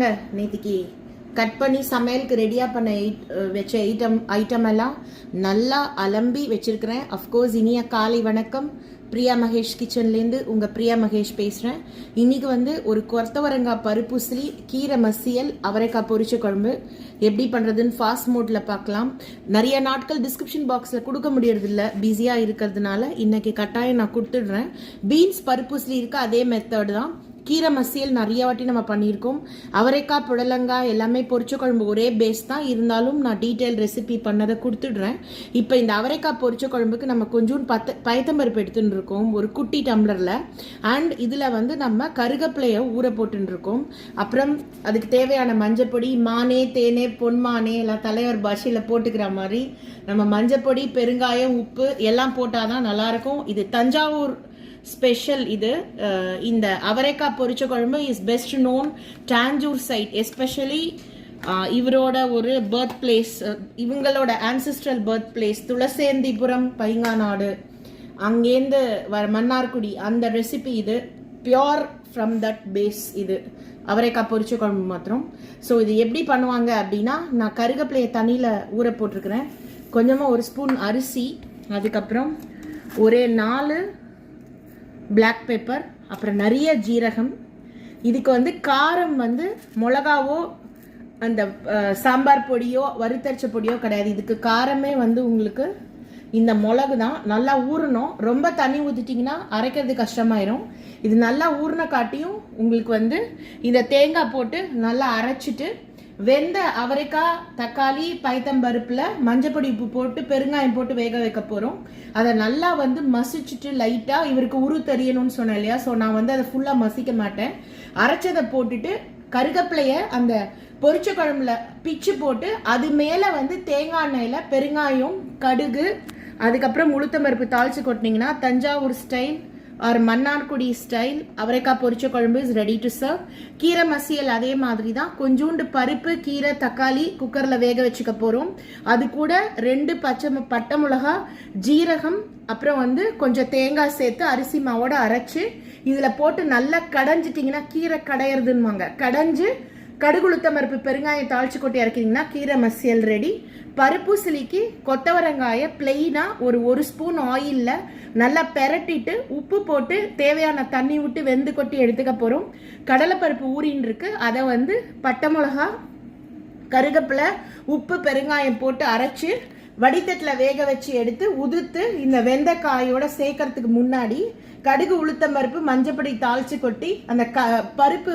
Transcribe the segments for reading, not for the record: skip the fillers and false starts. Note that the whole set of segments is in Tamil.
நேத்திக்கு கட் பண்ணி சமையலுக்கு ரெடியாக பண்ண வச்ச ஐட்டம் எல்லாம் நல்லா அலம்பி வச்சிருக்கிறேன். அஃப்கோர்ஸ் இனிய காலை வணக்கம். பிரியா மகேஷ் கிச்சன்லேருந்து உங்கள் பிரியா மகேஷ் பேசுகிறேன். இன்றைக்கி ஒரு கொத்தவரங்காய் பருப்புசிலி, கீரை மசியல், அவரைக்காய் பொரிச்ச குழம்பு எப்படி பண்ணுறதுன்னு ஃபாஸ்ட் மோட்டில் பார்க்கலாம். நிறைய நாட்கள் டிஸ்கிரிப்ஷன் பாக்ஸில் கொடுக்க முடியறதில்ல, பிஸியாக இருக்கிறதுனால இன்றைக்கி கட்டாயம் நான் கொடுத்துடுறேன். பீன்ஸ் பருப்புசிலி இருக்குது, அதே மெத்தட் தான். கீரை மசியல் நிறைய வாட்டி நம்ம பண்ணியிருக்கோம். அவரைக்காய் புடலங்காய் எல்லாமே பொரிச்ச குழம்பு ஒரே பேஸ் தான், இருந்தாலும் நான் டீட்டெயில் ரெசிபி பண்ணதை கொடுத்துடுறேன். இப்போ இந்த அவரைக்காய் பொரிச்ச குழம்புக்கு நம்ம கொஞ்சம் பயத்தம்பருப்பு எடுத்துன்னு இருக்கோம் ஒரு குட்டி டம்ளரில். அண்ட் இதில் நம்ம கருகப்பிலையை ஊற போட்டுன்னு இருக்கோம். அப்புறம் அதுக்கு தேவையான மஞ்சப்பொடி, மானே தேனே பொன்மானே எல்லாம் தலைவர் பாஷையில் போட்டுக்கிற மாதிரி நம்ம மஞ்சப்பொடி, பெருங்காயம், உப்பு எல்லாம் போட்டால் தான் நல்லாயிருக்கும். இது தஞ்சாவூர் ஸ்பெஷல். இது இந்த அவரைக்காய் பொரிச்ச குழம்பு is best known Tanjore side, especially இவரோட ஒரு பர்த் பிளேஸ், இவங்களோட ancestral birth place Thulasendrapuram Painganadu, அங்கேருந்து வர மன்னார்குடி, அந்த ரெசிபி இது பியோர் ஃப்ரம் தட் பேஸ். இது அவரைக்காய் பொரிச்ச குழம்பு மாத்திரம். ஸோ இது எப்படி பண்ணுவாங்க அப்படின்னா, நான் கருகப்பிலையை தண்ணியில் ஊற போட்டிருக்கிறேன். கொஞ்சமாக ஒரு ஸ்பூன் அரிசி, அதுக்கப்புறம் ஒரு 4 பிளாக் பெப்பர், அப்புறம் நிறைய ஜீரகம். இதுக்கு காரம் மிளகாவோ அந்த சாம்பார் பொடியோ வறுத்தரிச்ச பொடியோ கிடையாது. இதுக்கு காரமே உங்களுக்கு இந்த மிளகு தான். நல்லா ஊறணும். ரொம்ப தண்ணி ஊற்றிட்டிங்கன்னா அரைக்கிறது கஷ்டமாயிரும். இது நல்லா ஊறின காட்டியும் உங்களுக்கு இந்த தேங்காய் போட்டு நல்லா அரைச்சிட்டு வெந்த அவரைக்காய், தக்காளி, பயத்தம்பருப்பில் மஞ்சப்பொடி, உப்பு போட்டு பெருங்காயம் போட்டு வேக வைக்க போகிறோம். அதை நல்லா மசிச்சுட்டு லைட்டாக, இவருக்கு உரு தெரியணும்னு சொன்னேன் இல்லையா, ஸோ நான் அதை ஃபுல்லாக மசிக்க மாட்டேன். அரைச்சதை போட்டுட்டு கருகப்பிலையை அந்த பொரிச்ச குழம்புல பிச்சு போட்டு அது மேலே தேங்காய் எண்ணெயில் பெருங்காயம், கடுகு, அதுக்கப்புறம் உளுத்தம்பருப்பு தாளித்து கொட்டினீங்கன்னா Thanjavur style or Mannargudi style அவரைக்காய் பொரிச்ச குழம்பு இஸ் ரெடி டு சர்வ். கீரை மசியல் அதே மாதிரி தான். கொஞ்சோண்டு பருப்பு, கீரை, தக்காளி குக்கரில் வேக வச்சுக்க போகிறோம். அது கூட 2 பட்டை மிளகா, ஜீரகம், அப்புறம் கொஞ்சம் தேங்காய் சேர்த்து அரிசி மாவோட அரைச்சு இதில் போட்டு நல்லா கடைஞ்சிட்டிங்கன்னா, கீரை கடையிறதுன்னுவாங்க, கடைஞ்சு கடுகு, உளுத்தம்பருப்பு, பெருங்காயம் தாளிச்சு கொட்டி இறக்கிங்கன்னா கீரை மசியல் ரெடி. பருப்பு சிலிக்கு கொத்தவரங்காயை பிளெயினாக ஒரு ஸ்பூன் ஆயிலில் நல்லா பெரட்டிட்டு உப்பு போட்டு தேவையான தண்ணி விட்டு வெந்து கொட்டி எடுத்துக்க போகிறோம். கடலைப்பருப்பு ஊறின்னு இருக்கு, அதை பட்டை மிளகா, கருகப்பிலை, உப்பு, பெருங்காயம் போட்டு அரைச்சி வடித்தட்டில் வேக வச்சு எடுத்து உதுத்து இந்த வெந்தக்காயோட சேர்க்கறதுக்கு முன்னாடி கடுகு, உளுத்தம்பருப்பு, மஞ்சப்பொடி தாளிச்சு கொட்டி அந்த பருப்பு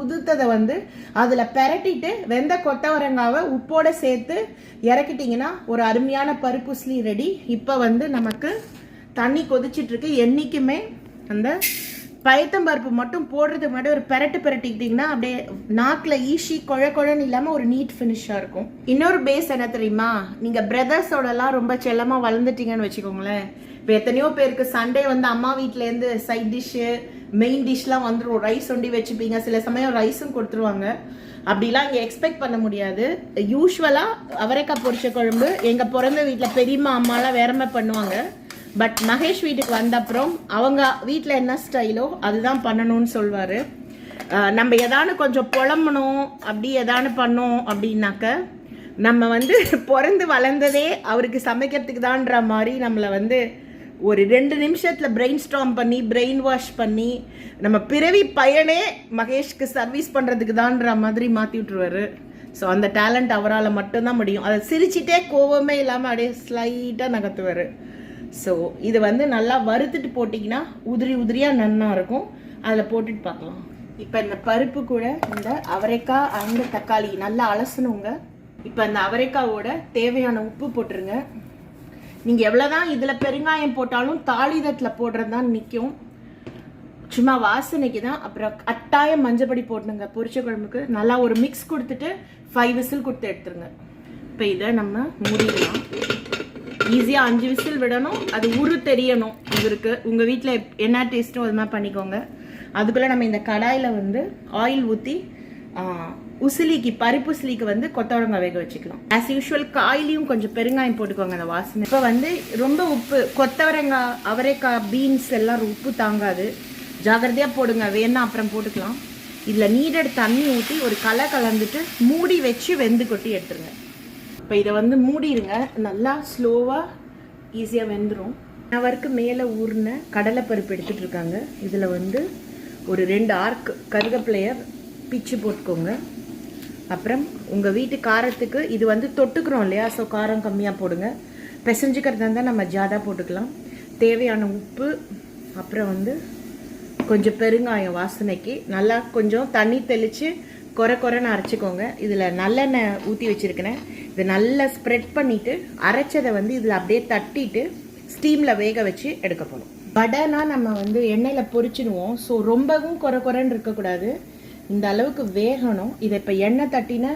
உதுத்ததை அதில் பெரட்டிட்டு வெந்த கொத்தவரங்காவை உப்போட சேர்த்து இறக்கிட்டிங்கன்னா ஒரு அருமையான பருப்புசிலி ரெடி. இப்போ நமக்கு தண்ணி கொதிச்சிட்டு இருக்கு. என்றைக்குமே அந்த பயத்தம்பருப்பு மட்டும் போடுறதுக்கு முன்னாடி ஒரு பெரட்டிக்கிட்டிங்கன்னா அப்படியே நாக்கில் ஈஷி குழன்னு இல்லாமல் ஒரு நீட் ஃபினிஷாக இருக்கும். இன்னொரு பேஸ் என்ன தெரியுமா, நீங்கள் பிரதர்ஸோடலாம் ரொம்ப செல்லமாக வளர்ந்துட்டீங்கன்னு வச்சுக்கோங்களேன். இப்போ எத்தனையோ பேருக்கு சண்டே அம்மா வீட்டிலேருந்து சைட் டிஷ்ஷு, மெயின் டிஷ்லாம் வந்துடும். ரைஸ் ஒண்டி வச்சுப்பீங்க, சில சமயம் ரைஸும் கொடுத்துருவாங்க. அப்படிலாம் இங்கே எக்ஸ்பெக்ட் பண்ண முடியாது. யூஸ்வலாக அவரைக்காய் பொரிச்ச குழம்பு எங்கள் பிறந்த வீட்டில் பெரியம்மா அம்மாலாம் வேறமே பண்ணுவாங்க. பட் மகேஷ் வீட்டுக்கு வந்த அப்புறம் அவங்க வீட்டில் என்ன ஸ்டைலோ அதுதான் பண்ணணும்னு சொல்வார். நம்ம எதானு கொஞ்சம் புலம்பணும், அப்படி எதானு பண்ணோம் அப்படின்னாக்க நம்ம பிறந்து வளர்ந்ததே அவருக்கு சமைக்கிறதுக்கு தான்ற மாதிரி நம்மளை ஒரு 2 நிமிஷத்தில் பிரெயின் ஸ்டார்ம் பண்ணி பிரெயின் வாஷ் பண்ணி நம்ம பிறவி பயனே மகேஷ்க்கு சர்வீஸ் பண்ணுறதுக்கு தான்ற மாதிரி மாற்றி விட்டுருவாரு. ஸோ அந்த டேலண்ட் அவரால் மட்டும்தான் முடியும். அதை சிரிச்சிட்டே கோவமே இல்லாமல் அப்படியே ஸ்லைட்டாக நகர்த்துவார். ஸோ இது நல்லா வறுத்துட்டு போட்டிங்கன்னா உதிரியாக நன்னா இருக்கும். அதில் போட்டுட்டு பார்க்கலாம். இப்போ இந்த பருப்பு கூட இந்த அவரைக்காய் அண்டு தக்காளி நல்லா அலசணுங்க. இப்போ இந்த அவரைக்காவோட தேவையான உப்பு போட்டுருங்க. நீங்கள் எவ்வளோதான் இதில் பெருங்காயம் போட்டாலும் தாளிதத்தில் போடுறது தான் நிற்கும், சும்மா வாசனைக்கு தான். அப்புறம் கட்டாயம் மஞ்சப்பொடி போடணுங்க பொரிச்ச குழம்புக்கு. நல்லா ஒரு மிக்ஸ் கொடுத்துட்டு 5 விசில் கொடுத்து எடுத்துருங்க. இப்போ இதை நம்ம மூடிடலாம். ஈஸியாக 5 விசில் விடணும். அது உரு தெரியணும் இவருக்கு. உங்கள் வீட்டில் என்ன டேஸ்ட்டோ அது மாதிரி பண்ணிக்கோங்க. அதுக்குள்ளே நம்ம இந்த கடாயில் ஆயில் ஊற்றி உசிலிக்கு பருப்பு சிலிக்கு கொத்தவரங்காய் வேக வச்சுக்கலாம். ஆஸ் யூஷுவல் காயிலையும் கொஞ்சம் பெருங்காயம் போட்டுக்கோங்க அந்த வாசனை. இப்போ ரொம்ப உப்பு, கொத்தவரங்காய், அவரைக்காய், பீன்ஸ் எல்லாம் உப்பு தாங்காது, ஜாகிரதையாக போடுங்க. வேணா அப்புறம் போட்டுக்கலாம். இதில் நீடட் தண்ணி ஊற்றி ஒரு கலந்துட்டு மூடி வச்சு வெந்து கொட்டி எடுத்துருங்க. இப்போ இதை வந்து மூடிடுங்க. நல்லா ஸ்லோவாக ஈஸியாக வெந்துடும். அவருக்கு மேலே ஊறின கடலைப்பருப்பு எடுத்துகிட்டு இருக்காங்க. இதில் வந்து ஒரு 2 ஆர்க் கருவேப்பிலையை பிச்சு போட்டுக்கோங்க. அப்புறம் உங்கள் வீட்டு காரத்துக்கு இது வந்து தொட்டுக்கிறோம் இல்லையா, ஸோ காரம் கம்மியாக போடுங்க. பிசைஞ்சுக்கிறதா இருந்தால் நம்ம ஜாதா போட்டுக்கலாம். தேவையான உப்பு, அப்புறம் வந்து கொஞ்சம் பெருங்காயம் வாசனைக்கு. நல்லா கொஞ்சம் தண்ணி தெளித்து கொரன்னு அரைச்சிக்கோங்க. இதில் நல்லெண்ணெய் ஊற்றி வச்சுருக்கிறேன். இதை நல்லா ஸ்ப்ரெட் பண்ணிவிட்டு அரைச்சதை வந்து இதில் அப்படியே தட்டிட்டு ஸ்டீமில் வேக வச்சு எடுக்க போகணும். வடைனா நம்ம வந்து எண்ணெயில் பொரிச்சிடுவோம். ஸோ ரொம்பவும் கொரன்னு இருக்கக்கூடாது, இந்த அளவுக்கு வேகணும். இதை இப்போ எண்ணெய் தட்டின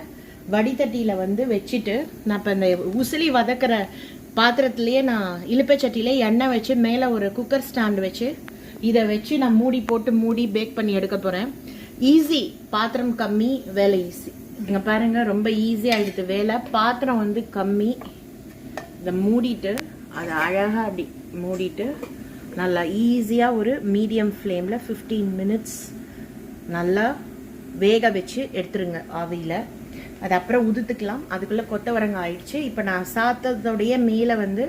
வடித்தட்டியில் வந்து வச்சுட்டு நான் இப்போ இந்த உசிலி வதக்கிற பாத்திரத்துலேயே நான் இலுப்பை சட்டியிலே எண்ணெய் வச்சு மேலே ஒரு குக்கர் ஸ்டாண்டு வச்சு இதை வச்சு நான் மூடி பேக் பண்ணி எடுக்க போகிறேன். ஈஸி, பாத்திரம் கம்மி, வேலை ஈஸி. இங்கே பாருங்கள், ரொம்ப ஈஸியாக எடுத்து வேலை. பாத்திரம் வந்து கம்மி. இதை மூடிட்டு அதை அழகாக அப்படி மூடிட்டு நல்லா ஈஸியாக ஒரு மீடியம் ஃப்ளேமில் 15 மினிட்ஸ் நல்லா வேக வச்சு எடுத்துருங்க ஆவியில். அது அப்புறம் உதுத்துக்கலாம். அதுக்குள்ளே கொத்தவரங்காய் ஆயிடுச்சு. இப்போ நான் சாத்தத்தோடைய மேலே வந்து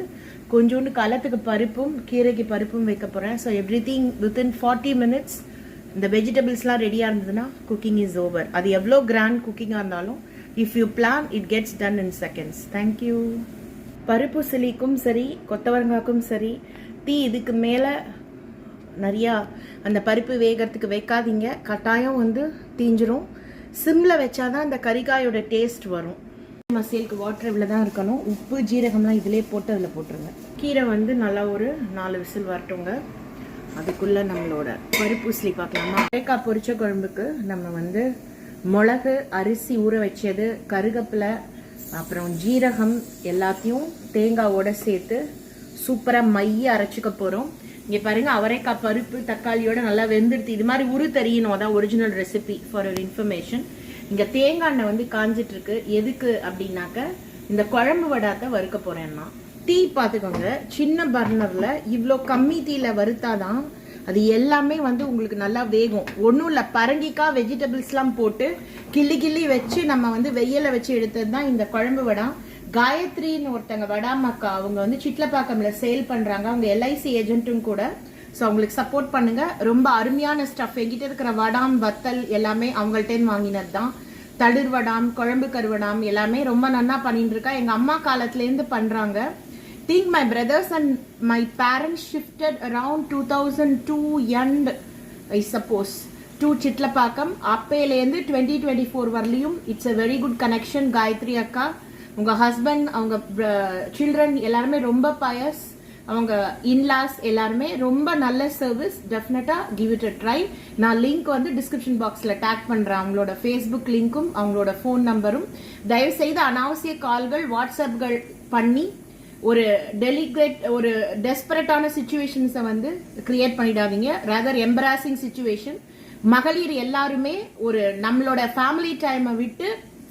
கொஞ்சோண்டு காலத்துக்கு பருப்பும் கீரைக்கு பருப்பும் வைக்க போகிறேன். ஸோ எவ்ரிதிங் வித்தின் 40 மினிட்ஸ் இந்த வெஜிடபிள்ஸ்லாம் ரெடியாக இருந்ததுன்னா குக்கிங் இஸ் ஓவர். அது எவ்வளோ கிராண்ட் குக்கிங்காக இருந்தாலும் if you plan it gets done in seconds. Thank you. பருப்பு சிலிக்கும் சரி, கொத்தவரங்காய்க்கும் சரி, இதுக்கு மேலே நிறையா அந்த பருப்பு வேகிறதுக்கு வைக்காதீங்க. கட்டாயம் வந்து தீஞ்சிரும். சிம்மில் வச்சாதான் அந்த கறிக்காயோட டேஸ்ட் வரும். மசியலுக்கு வாட்டர் இவ்வளோ தான் இருக்கணும். உப்பு ஜீரகம்லாம் இதிலே போட்டு அதில் போட்டுருங்க. கீரை வந்து நல்லா ஒரு 4 விசில் வரட்டுங்க. அதுக்குள்ளே நம்மளோட பருப்பு உசிலி பார்க்கலாமா. தேங்காய் பொரிச்ச குழம்புக்கு நம்ம வந்து மிளகு, அரிசி ஊற வச்சது, கருவேப்பிலை, அப்புறம் ஜீரகம் எல்லாத்தையும் தேங்காவோட சேர்த்து சூப்பராக மைய அரைச்சிக்க போகிறோம். இங்கே பாருங்கள், அவரைக்காய் பருப்பு தக்காளியோட நல்லா வெந்துடுத்து. இது மாதிரி உரு தெரியணும், அதான் original recipe for your information. இங்கே தேங்காய் எண்ணெய் வந்து காஞ்சிட்ருக்கு. எதுக்கு அப்படின்னாக்க இந்த குழம்பு வடாத்தை வறுக்க போகிறேன்னா. தீ பார்த்துக்கோங்க, சின்ன பர்னரில் இவ்வளோ கம்மி தீயில் வறுத்தாதான் அது எல்லாமே வந்து உங்களுக்கு நல்லா வேகும். ஒன்றும் இல்லை, பரங்கிக்காய் வெஜிடபிள்ஸ்லாம் போட்டு கிள்ளி வச்சு நம்ம வந்து வெயில வச்சு எடுத்தது தான் இந்த குழம்பு வடா. காயத்ரின்னு ஒருத்தங்க வடாமக்கா, அவங்க வந்து சிட்லப்பாக்கம்ல சேல் பண்ணுறாங்க. அவங்க எல்ஐசி ஏஜென்ட்டும் கூட. ஸோ அவங்களுக்கு சப்போர்ட் பண்ணுங்க. ரொம்ப அருமையான ஸ்டஃப். எங்கிட்ட இருக்கிற வடாம் வத்தல் எல்லாமே அவங்கள்ட்டேன்னு வாங்கினது தான். தளிர் வடாம், குழம்பு கருவடாம் எல்லாமே ரொம்ப நல்லா பண்ணிட்டு இருக்கா. எங்கள் அம்மா காலத்துலேருந்து பண்ணுறாங்க. think my brothers and my parents shifted around 2002 end I suppose to Chitlapakam. அப்பேலேருந்து 2024 வரலையும் it's a very good connection. Gayathri அக்கா, உங்க ஹஸ்பண்ட், அவங்க சில்ட்ரன் எல்லாருமே ரொம்ப பயஸ். அவங்க இன்லாஸ் எல்லாருமே ரொம்ப நல்ல சர்வீஸ். டெஃபினட்டா கிவ் இட் அ ட்ரை. நான் லிங்க் வந்து டிஸ்கிரிப்ஷன் பாக்ஸ்ல டேக் பண்றேன். அவங்களோட ஃபேஸ்புக் லிங்க்கும் அவங்களோட ஃபோன் நம்பரும். தயவு செய்து அனாவசிய கால்கள், வாட்ஸ்அப்கள் பண்ணி ஒரு டெலிகேட், ஒரு டெஸ்பரேட்டான சிச்சுவேஷன்ஸை வந்து கிரியேட் பண்ணிடாதீங்க. Rather embarrassing situation. மகளிர் எல்லாருமே ஒரு நம்மளோட ஃபேமிலி டைமை விட்டு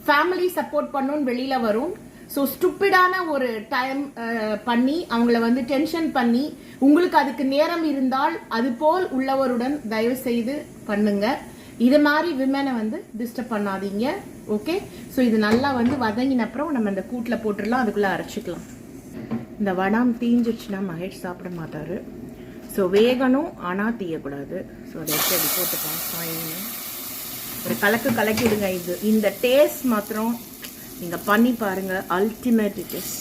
ஃபேமிலி சப்போர்ட் பண்ணணும்னு வெளியில வரும். ஸோ ஸ்டூப்பிடான ஒரு டைம் பண்ணி அவங்கள வந்து டென்ஷன் பண்ணி, உங்களுக்கு அதுக்கு நேரம் இருந்தால் அது போல் உள்ளவருடன் தயவு செய்து பண்ணுங்க. இது மாதிரி விமனை வந்து டிஸ்டர்ப் பண்ணாதீங்க. ஓகே, ஸோ இது நல்லா வந்து வதங்கின அப்புறம் நம்ம இந்த கூட்டில் போட்டுடலாம். அதுக்குள்ளே அரைச்சிக்கலாம். இந்த வடாம் தீஞ்சிச்சுன்னா மகேஷ் சாப்பிட மாட்டார். ஸோ வேகணும், ஆனால் தீயக்கூடாது. ஸோ அதை எடுத்து அப்படி போட்டுக்கலாம். சாயின்னு ஒரு கலக்கி விடுங்க. இந்த டேஸ்ட் மாத்திரம் நீங்கள் பண்ணி பாருங்கள், அல்டிமேட் இட் இஸ்.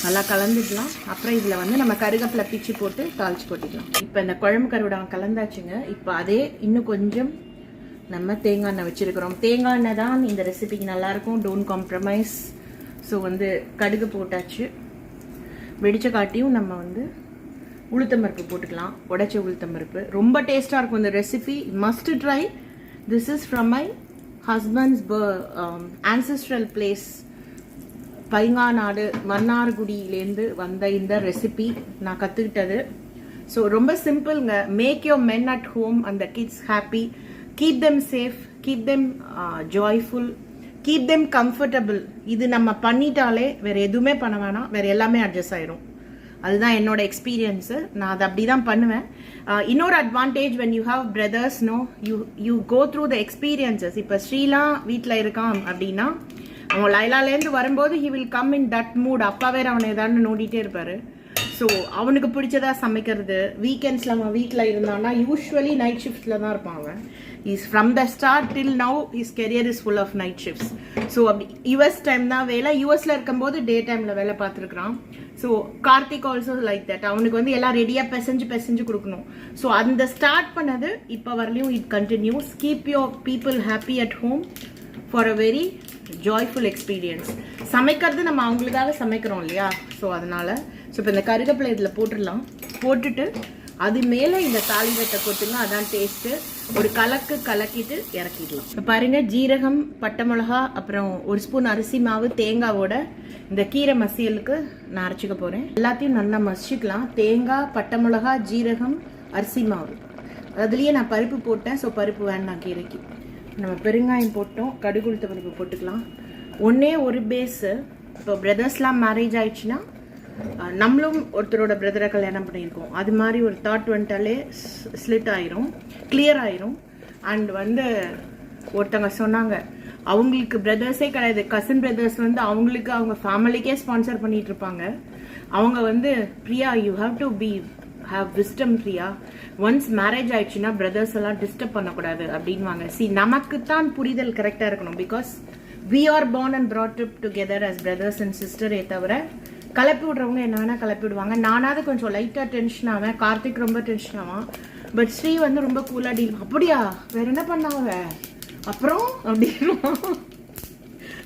நல்லா கலந்துக்கலாம். அப்புறம் இதில் வந்து நம்ம கருவேப்பிலை பிச்சு போட்டு தாளிச்சு போட்டுக்கலாம். இப்போ இந்த குழம்பு கருவடாம் கலந்தாச்சுங்க. இப்போ அதே இன்னும் கொஞ்சம் நம்ம தேங்காய் எண்ணெய் வச்சுருக்கிறோம். தேங்காய் எண்ணெய் தான் இந்த ரெசிபிக்கு நல்லாயிருக்கும். Don't compromise. ஸோ வந்து கடுகு போட்டாச்சு. வெடிச்ச காட்டியும் நம்ம வந்து உளுத்தம்பருப்பு போட்டுக்கலாம். உடைச்ச உளுத்தம்பருப்பு ரொம்ப டேஸ்ட்டாக இருக்கும் இந்த recipe. Must try. This is from my husband's ancestral place, Painganadu மன்னார்குடியிலேருந்து வந்த இந்த ரெசிபி நான் கற்றுக்கிட்டது. ஸோ ரொம்ப சிம்பிள்ங்க. Make your men at home and the kids happy. Keep them safe, keep them joyful, keep them comfortable. இது நம்ம பண்ணிட்டாலே வேறு எதுவுமே பண்ண வேணாம், வேறு எல்லாமே அட்ஜஸ்ட் ஆயிரும். அதுதான் என்னோட எக்ஸ்பீரியன்ஸு. நான் அதை அப்படி தான் பண்ணுவேன். இன்னொரு advantage when you have brothers know you go through the experiences. இப்போ ஸ்ரீலாம் வீட்டில் இருக்கான் அப்படின்னா அவன் லைலாலேருந்து வரும்போது he will come in that mood. அப்பா வேறு அவனை ஏதாவது நோண்டிகிட்டே இருப்பார். ஸோ அவனுக்கு பிடிச்சதா சமைக்கிறது. வீக்கெண்ட்ஸில் அவன் வீட்டில் இருந்தான்னா யூஸ்வலி நைட் ஷிஃப்ட்டில் தான் இருப்பான் அவன். Is from the start till now his career is full of night shifts. So அப்படி யூஎஸ் டைம் தான் வேலை. யூஎஸில் இருக்கும்போது டே டைமில் வேலை பார்த்துருக்குறான். So Karthik also like that. அவனுக்கு வந்து எல்லாம் ரெடியாக பிசைஞ்சு கொடுக்கணும். ஸோ அந்த ஸ்டார்ட் பண்ணது இப்போ வரலையும் it continuous. Keep your people happy at home for a very joyful experience. சமைக்கிறது நம்ம அவங்களுக்காக சமைக்கிறோம் இல்லையா? ஸோ அதனால் இப்போ இந்த கருவேப்பிலை இதில் போட்டுட்டு அது மேலே இந்த தாலி வெட்டை கொட்டுங்க. அதான் டேஸ்ட்டு. ஒரு கலக்கிட்டு இறக்கிடலாம். இப்போ பாருங்கள், ஜீரகம், பட்டை மிளகா, அப்புறம் ஒரு ஸ்பூன் அரிசி மாவு, தேங்காவோட இந்த கீரை மசியலுக்கு நான் அரைச்சிக்க போகிறேன். எல்லாத்தையும் நல்லா மசிச்சுக்கலாம். தேங்காய், பட்டை மிளகா, ஜீரகம், அரிசி மாவு. அதுலேயே நான் பருப்பு போட்டேன். ஸோ பருப்பு வேண்டாம் கீரைக்கு. நம்ம பெருங்காயம் போட்டோம். கடுகு உளுத்த பருப்பு போட்டுக்கலாம். ஒன்றே ஒரு பேஸு. இப்போ பிரதர்ஸ்லாம் மேரேஜ் ஆயிடுச்சுன்னா நம்மளும் ஒருத்தரோட பிரதரை கல்யாணம் பண்ணியிருக்கோம். அது மாதிரி ஒரு தாட் வந்துட்டாலே ஸ்லிட் ஆயிரும், கிளியர் ஆயிரும். அண்ட் வந்து ஒருத்தவங்க சொன்னாங்க அவங்களுக்கு பிரதர்ஸே கிடையாது, கசின் பிரதர்ஸ் வந்து அவங்களுக்கு அவங்க ஃபேமிலிக்கே ஸ்பான்சர் பண்ணிட்டு இருப்பாங்க. அவங்க வந்து Priya you have to be have wisdom Priya, once marriage ஆயிடுச்சுன்னா பிரதர்ஸ் எல்லாம் டிஸ்டர்ப் பண்ணக்கூடாது அப்படின்வாங்க. நமக்கு தான் புரிதல் கரெக்டாக இருக்கணும். Because we are born and brought up together as brothers and sister. தவிர கலப்பி விடுறவங்க என்ன வேணால் கலப்பி விடுவாங்க. நானாவது கொஞ்சம் லைட்டாக டென்ஷன் ஆவேன். கார்த்திக் ரொம்ப டென்ஷன் ஆவான். பட் ஸ்ரீ வந்து ரொம்ப கூலாக டீல். அப்படியா வேற என்ன பண்ணாவ அப்புறம் அப்படின்வான்.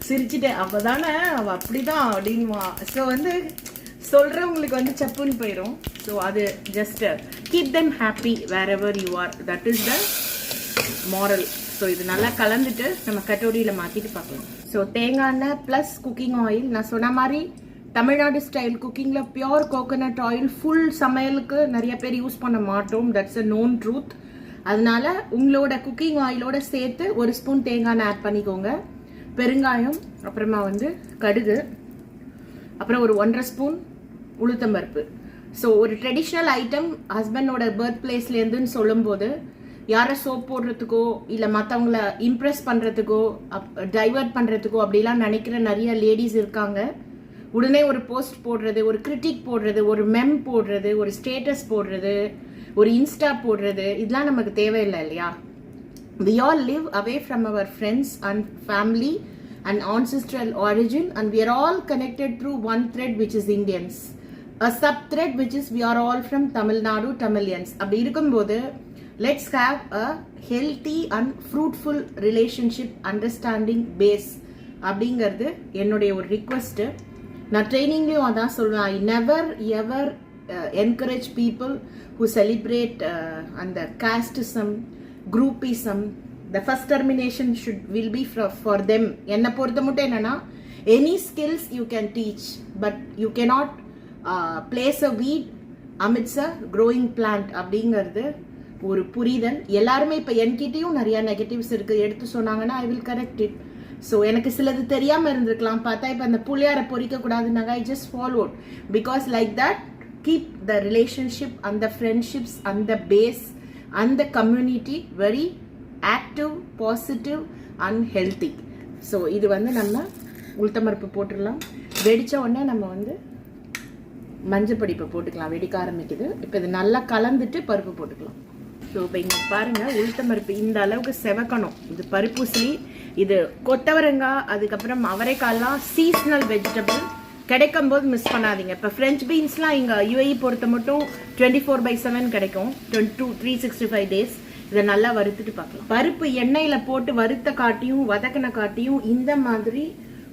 சிரிச்சுட்டேன். அப்போ தானே அவள் அப்படிதான் அப்படின்வான். ஸோ வந்து சொல்கிறவங்களுக்கு வந்து சப்புன்னு போயிடும். ஸோ அது just keep them happy wherever you are. That is the moral. So இது நல்லா கலந்துட்டு நம்ம கட்டோரியில் மாற்றிட்டு பார்க்கலாம். ஸோ தேங்காய் எண்ணெய் ப்ளஸ் குக்கிங் ஆயில். நான் சொன்ன மாதிரி தமிழ்நாடு ஸ்டைல் குக்கிங்கில் பியோர் கோகோனட் ஆயில் ஃபுல் சமையலுக்கு நிறைய பேர் யூஸ் பண்ண மாட்டோம். That's a known truth. அதனால உங்களோட குக்கிங் ஆயிலோட சேர்த்து ஒரு ஸ்பூன் தேங்காய் எண்ணெய் ஆட் பண்ணிக்கோங்க. பெருங்காயம், அப்புறமா வந்து கடுகு, அப்புறம் ஒரு 1.5 ஸ்பூன் உளுத்தம்பருப்பு. ஸோ ஒரு ட்ரெடிஷ்னல் ஐட்டம் ஹஸ்பண்டோட பர்த் பிளேஸ்லேருந்துன்னு சொல்லும்போது யாரை சோப் போடுறதுக்கோ இல்லை மற்றவங்கள இம்ப்ரெஸ் பண்ணுறதுக்கோ டைவர்ட் பண்ணுறதுக்கோ அப்படிலாம் நினைக்கிற நிறைய லேடிஸ் இருக்காங்க. உடனே ஒரு போஸ்ட் போடுறது, ஒரு கிரிட்டிக் போடுறது, ஒரு மெம் போடுறது, ஒரு ஸ்டேட்டஸ் போடுறது, ஒரு இன்ஸ்டா போடுறது, இதெல்லாம் நமக்கு தேவையில்லை இல்லையா? We all live away from our friends and family and ancestral origin, and we are all connected through one thread, which is Indians. A sub thread which is we are all from Tamil Nadu, Tamilians. அப்படி இருக்கும்போது let's have a healthy and fruitful relationship understanding base அப்படிங்கிறது என்னுடைய ஒரு ரிக்வெஸ்ட்டு. நான் ட்ரைனிங்லேயும் அதான் சொல்லுவேன். I never ever encourage people who celebrate அந்த casteism, groupism. The first termination will be for them. என்னை பொறுத்த மட்டும் என்னன்னா, any skills you can teach, but you cannot place a weed amidst a growing plant அப்படிங்கிறது ஒரு புரிதல். எல்லாருமே இப்போ என்கிட்டையும் நிறையா நெகட்டிவ்ஸ் இருக்குது. எடுத்து சொன்னாங்கன்னா I will correct it. So எனக்கு சிலது தெரியாமல் இருந்திருக்கலாம். பார்த்தா இப்போ அந்த புளியாரை பொறிக்கக்கூடாதுன்னாங்க. I just followed. Because like that keep the relationship, அந்த ஃப்ரெண்ட்ஷிப்ஸ், அந்த பேஸ், அந்த community very active, positive and healthy. So இது வந்து நம்ம உளுத்தம்பருப்பு போட்டுடலாம். வெடித்த உடனே நம்ம வந்து மஞ்சப்பொடி இப்போ போட்டுக்கலாம். வெடிக்க ஆரம்பிக்குது. இப்போ இது நல்லா கலந்துட்டு பருப்பு போட்டுக்கலாம். ஸோ இப்போ இங்கே பாருங்கள், உளுத்தம்பருப்பு இந்த அளவுக்கு செவக்கணும். இது பருப்பூசலி, இது கொத்தவரங்காய், அதுக்கப்புறம் அவரைக்காய்லாம் சீஸ்னல் வெஜிடபிள். கிடைக்கும் போது மிஸ் பண்ணாதீங்க. இப்போ ஃப்ரெஞ்ச் பீன்ஸ்லாம் இங்கே யுஏஇ பொறுத்த மட்டும் 24/7 கிடைக்கும். 365 days. இதை நல்லா வறுத்துட்டு பார்க்கலாம். பருப்பு எண்ணெயில் போட்டு வறுத்த காட்டியும் வதக்கின காட்டியும் இந்த மாதிரி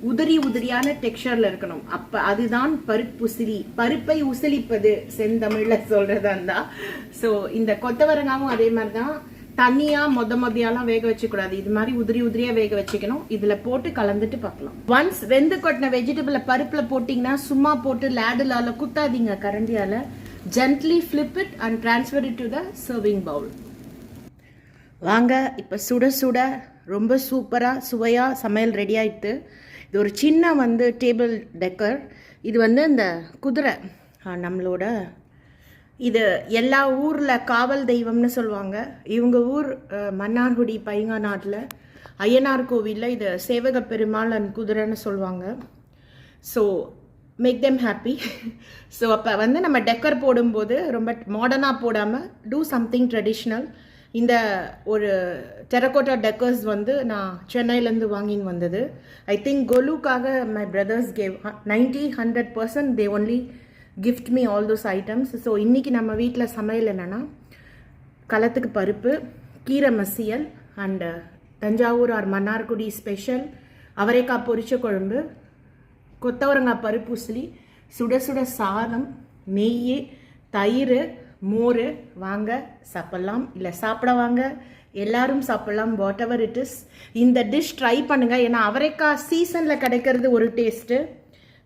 உதிரியான டெக்ஸ்சர்ல இருக்கணும். அப்ப அதுதான் பருப்புசிலி. பருப்பை உசிலிப்பது செந்தமிழ்ல சொல்றதா இருந்தா. ஸோ இந்த கொத்தவரங்காவும் அதே மாதிரிதான். தண்ணியா மொதமையாலாம் வேக வச்சுக்கூடாது. இது மாதிரி உதிரியா வேக வச்சுக்கணும். இதுல போட்டு கலந்துட்டு பார்க்கலாம். ஒன்ஸ் வெந்து கொட்டின வெஜிடபிள பருப்புல போட்டீங்கன்னா சும்மா போட்டு லேடுலால குத்தாதீங்க கரண்டியால. Gently flip it and transfer it to the serving bowl. வாங்க, இப்போ சுட சுட ரொம்ப சூப்பராக சுவையாக சமையல் ரெடி ஆகிட்டு. இது ஒரு சின்ன வந்து டேபிள் டெக்கர். இது வந்து இந்த குதிரை நம்மளோட இது எல்லா ஊரில் காவல் தெய்வம்னு சொல்லுவாங்க. இவங்க ஊர் மன்னார்குடி பைங்காநாட்டில் ஐயனார் கோவிலில் இது சேவக பெருமாள் அண்ட் குதிரைன்னு சொல்லுவாங்க. So make them happy. So அப்போ வந்து நம்ம டெக்கர் போடும்போது ரொம்ப மாடர்னாக போடாமல் டூ சம்திங் ட்ரெடிஷ்னல். இந்த ஒரு டெரகோட்டா டெக்கர்ஸ் வந்து நான் சென்னையிலேருந்து வாங்கின்னு வந்தது. ஐ திங்க் கோலுக்காக my brothers gave 90-100% they only gift me all those items. So இன்றைக்கி நம்ம வீட்டில் சமையல் என்னென்னா களத்துக்கு பருப்பு, கீரை மசியல் and Thanjavur or Mannargudi special அவரைக்காய் பொரிச்ச குழம்பு, கொத்தவரங்காய் பருப்பு உசிலி, சுட சுட சாதம், நெய், தயிர், மோர். வாங்க சாப்பிட்லாம், இல்லை சாப்பிட வாங்க, எல்லாரும் சாப்பிட்லாம், வாட் எவர் இட் இஸ். இந்த டிஷ் ட்ரை பண்ணுங்கள். ஏன்னா அவரைக்காய் சீசனில் கிடைக்கிறது ஒரு டேஸ்ட்டு,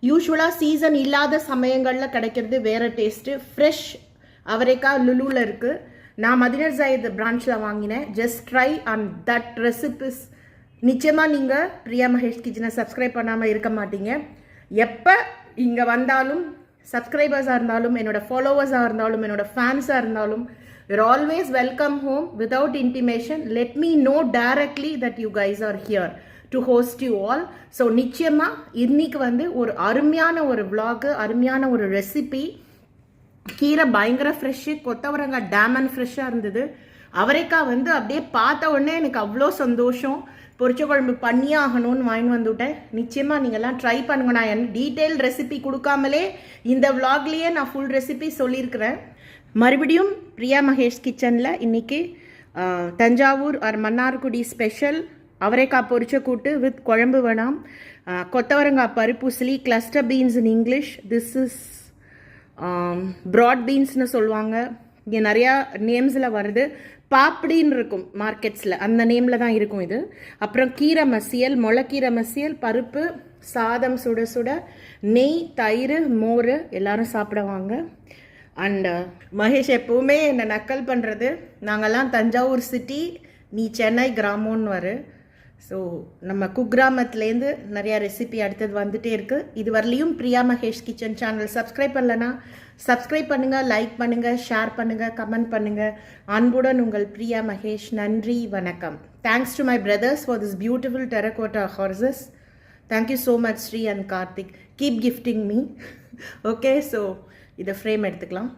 யூஸ்வலாக சீசன் இல்லாத சமயங்களில் கிடைக்கிறது வேறு டேஸ்ட்டு. ஃப்ரெஷ் அவரைக்காய் லுலுவில் இருக்குது. நான் மதினர் ஜாயித் பிரான்ச்சில் வாங்கினேன். Just try and that recipes. நிச்சயமாக நீங்கள் பிரியா மகேஷ் கிச்சனை சப்ஸ்கிரைப் பண்ணாமல் இருக்க மாட்டீங்க. எப்போ இங்கே வந்தாலும் சப்ஸ்கிரைபர்ஸாக இருந்தாலும், என்னோடய ஃபாலோவர்ஸாக இருந்தாலும், என்னோடய ஃபேன்ஸாக இருந்தாலும், you're always welcome home without intimation. Let me know directly that you guys are here to host you all. So நிச்சயமாக இன்னைக்கு வந்து ஒரு அருமையான ஒரு vlog, அருமையான ஒரு ரெசிபி. கீரை பயங்கர ஃப்ரெஷ்ஷு, கொத்தவரங்காய் டேமன் ஃப்ரெஷ்ஷாக இருந்தது. அவரைக்காய் வந்து அப்படியே பார்த்த உடனே எனக்கு அவ்வளோ சந்தோஷம். பொரிச்ச குழம்பு பண்ணியே ஆகணும்னு வாங்கிட்டு வந்துவிட்டேன். நிச்சயமாக நீங்கள்லாம் ட்ரை பண்ணுங்க. நான் என் டீட்டெயில் ரெசிபி கொடுக்காமலே இந்த விலாக்லேயே நான் ஃபுல் ரெசிபி சொல்லியிருக்கிறேன். மறுபடியும் பிரியா மகேஷ் கிச்சனில் இன்றைக்கி தஞ்சாவூர் ஆர் மன்னார்குடி ஸ்பெஷல் அவரைக்காய் பொரிச்ச கூட்டு வித் குழம்பு வேணாம், கொத்தவரங்காய் பருப்பு உசிலி, cluster beans in English, this is broad பீன்ஸ்னு சொல்லுவாங்க. இங்கே நிறையா நேம்ஸில் வருது. பாப்படின்னு இருக்கும் மார்க்கெட்ஸில், அந்த நேமில் தான் இருக்கும் இது. அப்புறம் கீரை மசியல், முளைக்கீரை மசியல், பருப்பு, சாதம் சுட சுட, நெய், தயிர், மோர். எல்லாரும் சாப்பிடுவாங்க. அண்டு மகேஷ் எப்போவுமே என்னை நக்கல் பண்ணுறது, நாங்கள்லாம் தஞ்சாவூர் சிட்டி, நீ சென்னை கிராமம்னு வரு. ஸோ நம்ம குக்கிராமத்துலேருந்து நிறையா ரெசிபி அடுத்தது வந்துகிட்டே இருக்குது. இது வரலையும் Priya Mahesh kitchen channel subscribe பண்ணலன்னா சப்ஸ்கிரைப் பண்ணுங்கள், லைக் பண்ணுங்கள், ஷேர் பண்ணுங்கள், கமெண்ட் பண்ணுங்கள். அன்புடன் உங்கள் பிரியா மகேஷ். நன்றி, வணக்கம். Thanks to my brothers for this beautiful terracotta horses. Thank you so much Sri and Karthik. Keep gifting me. Okay, so இதை ஃப்ரேம் எடுத்துக்கலாம்.